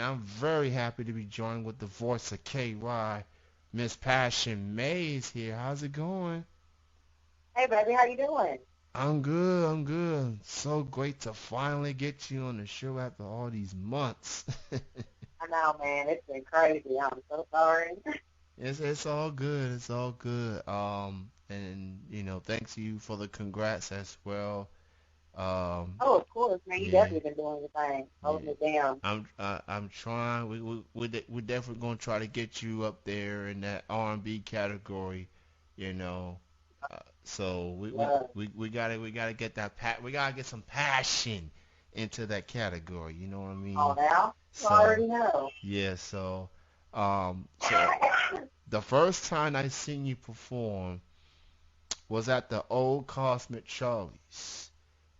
I'm very happy to be joined with the voice of KY. Miss Passion Mae is here. How's it going? Hey, baby, how you doing? I'm good, I'm good. So great to finally get you on the show after all these months. I know, man. It's been crazy. I'm so sorry. It's all good, it's all good. And thanks you for the congrats as well. Um, Oh, of course, man. You yeah, definitely been doing your thing, yeah. holding it down. I'm trying. We're definitely gonna try to get you up there in that R&B category, you know. So Love. we gotta get we gotta get some passion into that category. You know what I Oh, mean? now? You So already know. yeah. So the first time I seen you perform was at the old Cosmic Charlie's.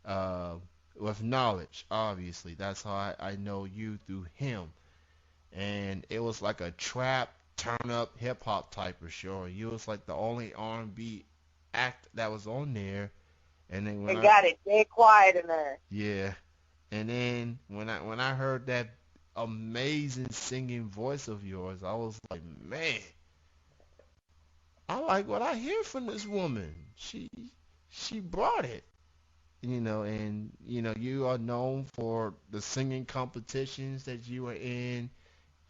Uh, with knowledge, obviously. That's how I know you through him. And it was like a trap, turn up, hip hop type of show. You was like the only R&B act that was on there. And then when It I got it dead quiet in there. yeah, and then when I heard that amazing singing voice of yours, I was like, man, I like what I hear from this woman. She brought it. And you are known for the singing competitions that you were in,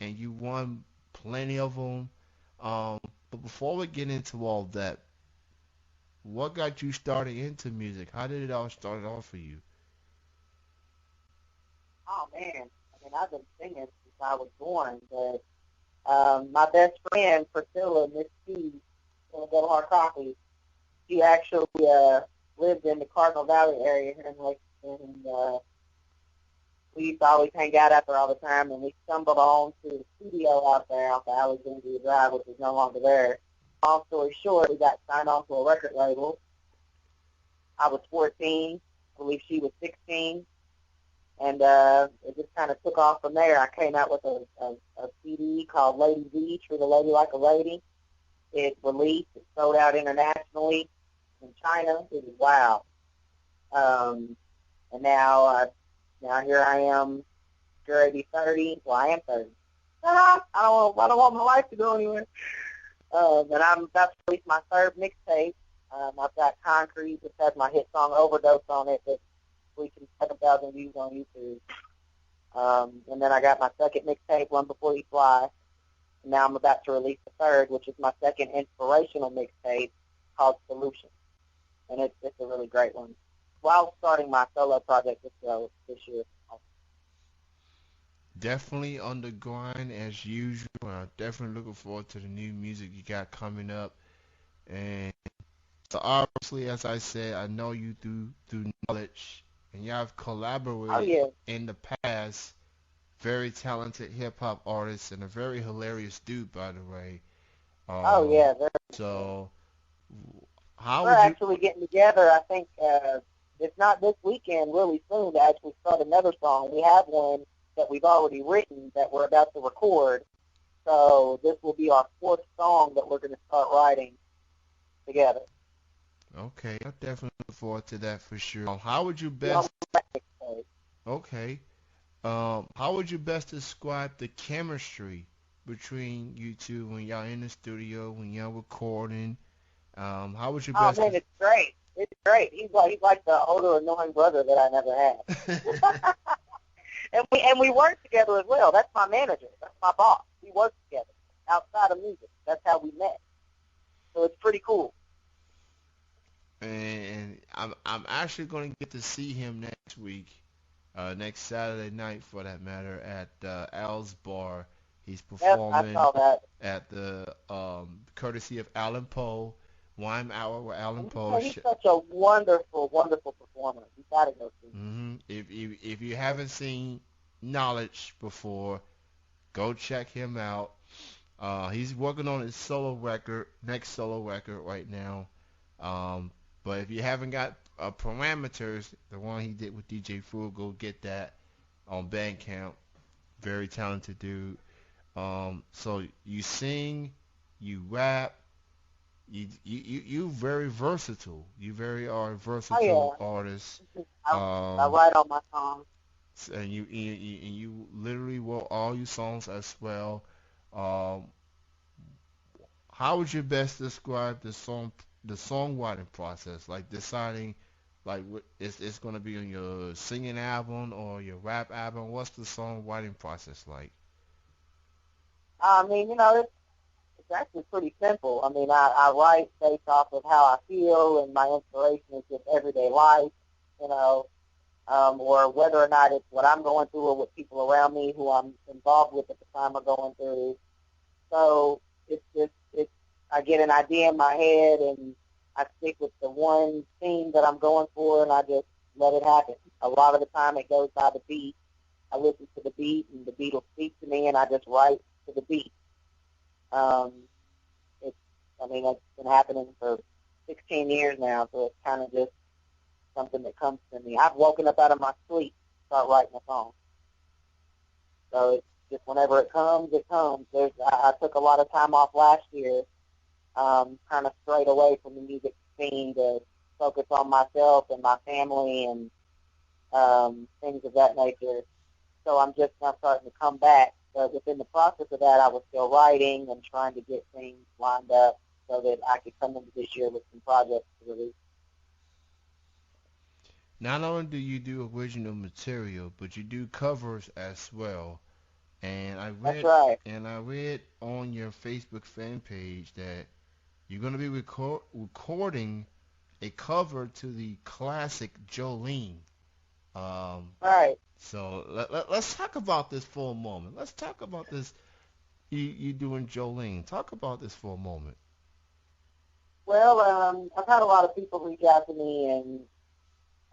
and you won plenty of them. Um, but before we get into all that, what got you started into music? How did it all start off for you? Oh, man. I mean, I've been singing since I was born, but my best friend, Priscilla, Miss T, gonna go hard coffee, she actually lived in the Cardinal Valley area here in Lake, and we used to always hang out out there all the time, and we stumbled on to the studio out there off of Alexandria Drive, which is no longer there. Long story short, we got signed on to a record label. I was 14. I believe she was 16. And it just kind of took off from there. I came out with a CD called Lady V, Treat a Lady Like a Lady. It released. It sold out internationally in China. It was wow. And now here I am, sure 30. Well, I am 30. I don't want my life to go anywhere. But I'm about to release my third mixtape. I've got Concrete, which has my hit song Overdose on it that reaching 7,000 views on YouTube. And then I got my second mixtape, One Before You Fly. And now I'm about to release the third, which is my second inspirational mixtape called Solution. And it's a really great one. While starting my solo project this year. Definitely on the grind as usual. I'm definitely looking forward to the new music you got coming up. And so obviously, as I said, I know you through knowledge, and you have Oh, collaborated yeah. in the past. Very talented hip hop artist and a very hilarious dude, by the way. Oh, Um, yeah. so how We're would you? actually getting together, I think, if not this weekend, really soon, to actually start another song. We have one that we've already written that we're about to record. So this will be our fourth song that we're going to start writing together. Okay, I definitely look forward to that for sure. How would you Be on best? the record. Okay. How would you best describe the chemistry between you two when y'all in the studio, when y'all recording? How would you Oh best? man, it's great. It's great. He's like the older annoying brother that I never had. And we work together as well. That's my manager. That's my boss. We work together outside of music. That's how we met. So it's pretty cool. And I'm actually going to get to see him next week, next Saturday night for that matter, at Al's Bar. He's Yep, I performing saw that. at the courtesy of Alan Poe, Wine Hour with Alan And Poe. he's such a wonderful, wonderful performer. You gotta go see him. If you haven't seen Knowledge before, go check him out. He's working on his solo record, next solo record right now. Um, but if you haven't got Parameters, the one he did with DJ Fool, go get that on Bandcamp. Very talented dude. So you sing, you rap, you very versatile. You very are a Oh versatile yeah, artist. I Um, write all my songs. And you literally wrote all your songs as well. Um, how would you best describe the songwriting process? Like deciding, like it's gonna be on your singing album or your rap album. What's the songwriting process like? I mean, it's actually pretty simple. I mean, I write based off of how I feel, and my inspiration is just everyday life, you know, or whether or not it's what I'm going through or what people around me who I'm involved with at the time are going through. So I get an idea in my head and I stick with the one theme that I'm going for and I just let it happen. A lot of the time it goes by the beat. I listen to the beat and the beat will speak to me and I just write to the beat. Um, it's, I mean, it's been happening for 16 years now, so it's kind of just something that comes to me. I've woken up out of my sleep, start writing a song. So it's just whenever it comes, it comes. I took a lot of time off last year, kind of strayed away from the music scene to focus on myself and my family and things of that nature. So I'm just now starting to come back. But within the process of that, I was still writing and trying to get things lined up so that I could come into this year with some projects to release. Not only do you do original material, but you do covers as well. And I That's read right. and I read on your Facebook fan page that you're going to be recording a cover to the classic Jolene. Um, Right. so let's talk about this for a moment. Let's talk about this. You doing Jolene? Talk about this for a moment. Well, I've had a lot of people reach out to me, and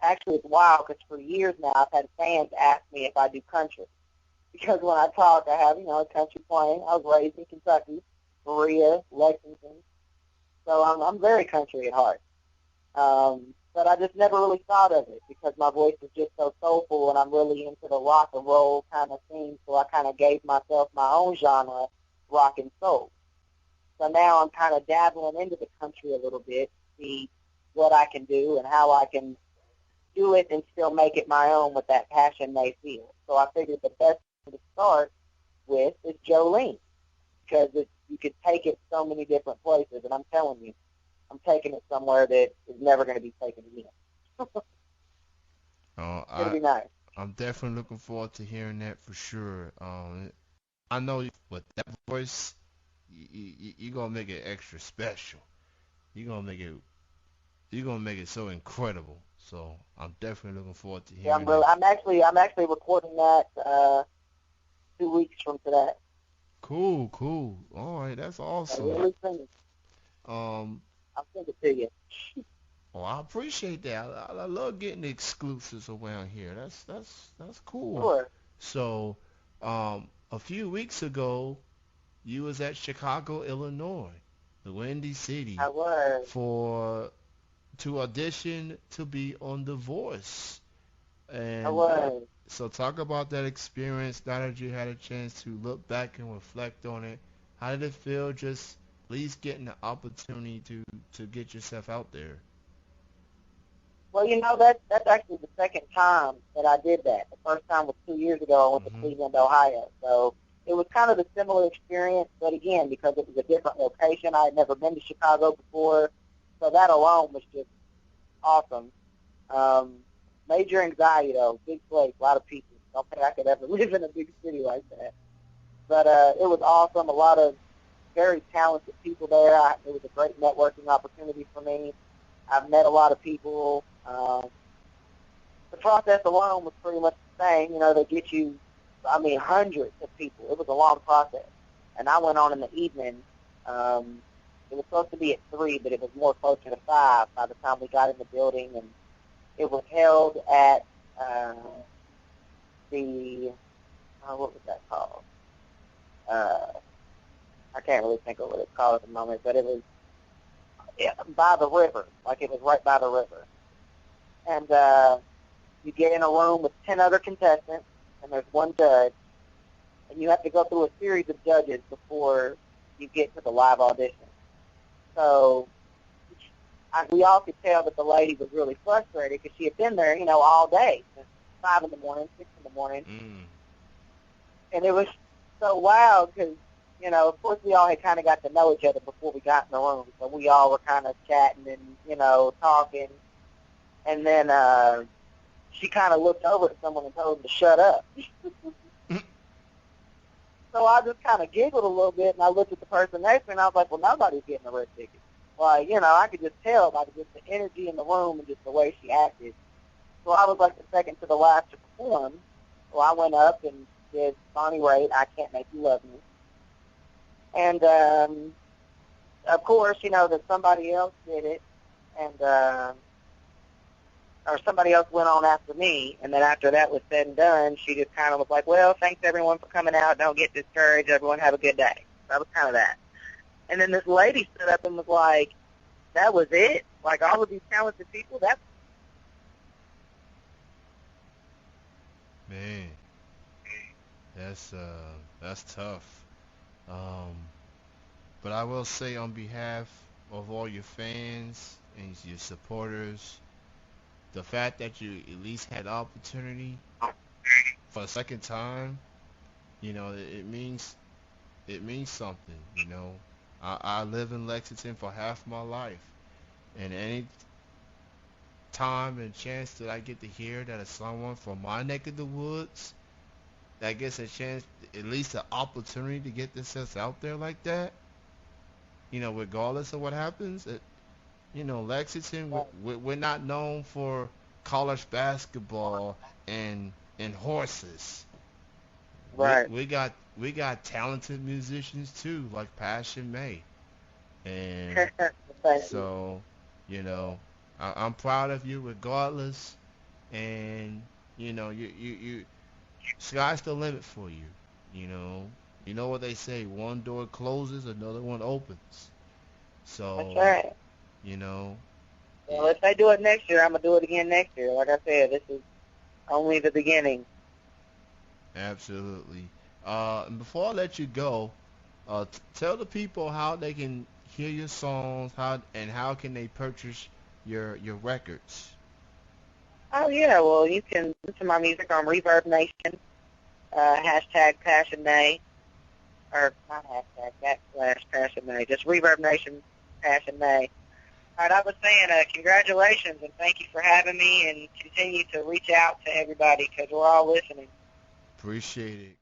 actually it's wild because for years now I've had fans ask me if I do country. Because when I talk, I have, a country playing. I was raised in Kentucky, Berea, Lexington. So I'm very country at heart. But I just never really thought of it because my voice is just so soulful and I'm really into the rock and roll kind of thing. So I kind of gave myself my own genre, rock and soul. So now I'm kind of dabbling into the country a little bit, see what I can do and how I can do it and still make it my own with that Passion Mae feel. So I figured the best thing to start with is Jolene because you could take it so many different places. And I'm telling you, I'm taking it somewhere that is never going to be taken again. Uh, It's going to I be nice. I'm definitely looking forward to hearing that for sure. I know with that voice, you gonna make it extra special. You gonna make it you're gonna make it so incredible. So I'm definitely looking forward to Yeah, hearing that. I'm actually recording that 2 weeks from today. Cool, cool. All right, that's I awesome. really send it. Um, I'll send it to you. well, I appreciate that. I love getting the exclusives around here. That's cool. Sure. So, a few weeks ago, you was at Chicago, Illinois, the Windy I City, was. for to audition to be on The Voice. I And was. so talk about that experience now that you had a chance to look back and reflect on it. How did it feel just at least getting the opportunity to get yourself out there? Well, that's actually the second time that I did that. The first time was 2 years ago. I went to Hmm. Cleveland, Ohio. So it was kind of a similar experience, but again, because it was a different location, I had never been to Chicago before. So that alone was just awesome. Um, Major anxiety though, big place, a lot of people. Don't think I could ever live in a big city like that. But it was awesome. A lot of very talented people there. It was a great networking opportunity for me. I've met a lot of people. The process alone was pretty much the same. They get you, hundreds of people. It was a long process. And I went on in the evening. Um, it was supposed to be at 3, but it was more closer to 5 by the time we got in the building. And it was held at the, what was that called? Uh, I can't really think of what it's called at the moment, but it was by the river, like it was right by the river. And you get in a room with 10 other contestants, and there's one judge, and you have to go through a series of judges before you get to the live audition. So we all could tell that the lady was really frustrated because she had been there, all day, since 5 in the morning, 6 in the morning. Mm. And it was so wild because, you know, of course we all had kind of got to know each other before we got in the room. So we all were kind of chatting and, you know, talking. And then she kind of looked over at someone and told him to shut up. So I just kind of giggled a little bit, and I looked at the person next to me, and I was like, well, nobody's getting a red ticket. Like, you know, I could just tell by just the energy in the room and just the way she acted. So I was like the second to the last to perform. So I went up and did Bonnie Raitt, I Can't Make You Love Me. And, of course, you know, that somebody else did it, and or somebody else went on after me, and then after that was said and done, she just kind of was like, well, thanks everyone for coming out. Don't get discouraged. Everyone have a good day. That was kind of that. And then this lady stood up and was like, that was it? Like all of these talented people? Man, that's tough. But I will say on behalf of all your fans and your supporters, the fact that you at least had the opportunity for a second time, you know, it means something. You know, I live in Lexington for half my life, and any time and chance that I get to hear that it's someone from my neck of the woods that gets a chance, at least an opportunity to get themselves out there like that, you know, regardless of what happens, you know, Lexington, we're not known for college basketball and horses. We Right. we got we got talented musicians too, like Passion Mae, and Thank you. so, you know, I'm proud of you regardless, and you know, you sky's the limit for you. You know what they say: one door closes, another one opens. That's So, right. you know, Well, if they do it next year, I'm going to do it again next year. Like I said, this is only the beginning. absolutely. And before I let you go, tell the people how they can hear your songs, how can they purchase your records. Oh, yeah. Well, you can listen to my music on Reverb Nation, hashtag Passion Mae, or not hashtag, backslash Passion Mae, just Reverb Nation Passion Mae. All right, I was saying congratulations and thank you for having me, and continue to reach out to everybody because we're all listening. Appreciate it.